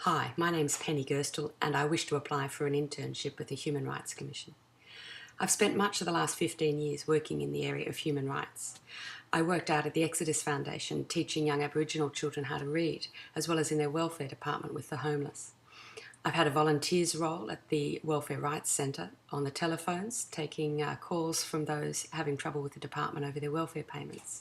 Hi, my name's Penny Gerstle and I wish to apply for an internship with the Human Rights Commission. I've spent much of the last 15 years working in the area of human rights. I worked out at the Exodus Foundation teaching young Aboriginal children how to read, as well as in their welfare department with the homeless. I've had a volunteers role at the Welfare Rights Centre on the telephones, taking calls from those having trouble with the department over their welfare payments.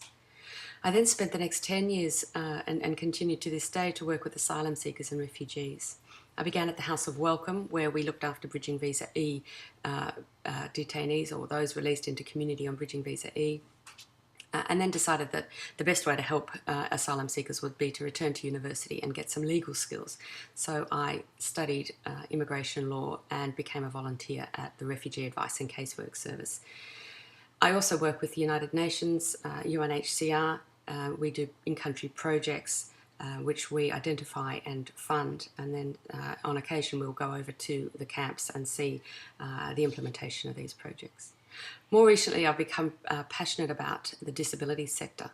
I then spent the next 10 years and continued to this day to work with asylum seekers and refugees. I began at the House of Welcome, where we looked after Bridging Visa E detainees, or those released into community on Bridging Visa E, and then decided that the best way to help asylum seekers would be to return to university and get some legal skills. So I studied immigration law and became a volunteer at the Refugee Advice and Casework Service. I also work with the United Nations, UNHCR. We do in-country projects which we identify and fund, and then on occasion we'll go over to the camps and see the implementation of these projects. More recently, I've become passionate about the disability sector.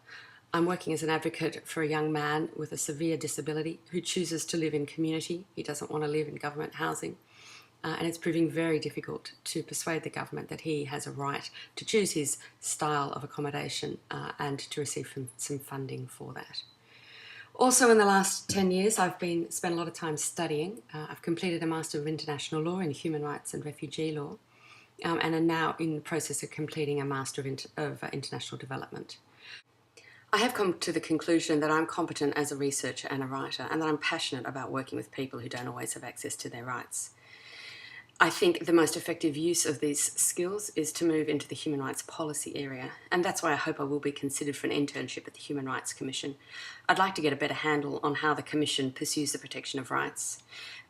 I'm working as an advocate for a young man with a severe disability who chooses to live in community. He doesn't want to live in government housing. And it's proving very difficult to persuade the government that he has a right to choose his style of accommodation and to receive some funding for that. Also, in the last 10 years, I've spent a lot of time studying. I've completed a Master of International Law in Human Rights and Refugee Law, and am now in the process of completing a Master of International Development. I have come to the conclusion that I'm competent as a researcher and a writer, and that I'm passionate about working with people who don't always have access to their rights. I think the most effective use of these skills is to move into the human rights policy area, and that's why I hope I will be considered for an internship at the Human Rights Commission. I'd like to get a better handle on how the Commission pursues the protection of rights,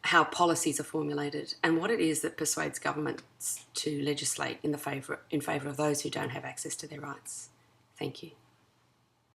how policies are formulated, and what it is that persuades governments to legislate in favour of those who don't have access to their rights. Thank you.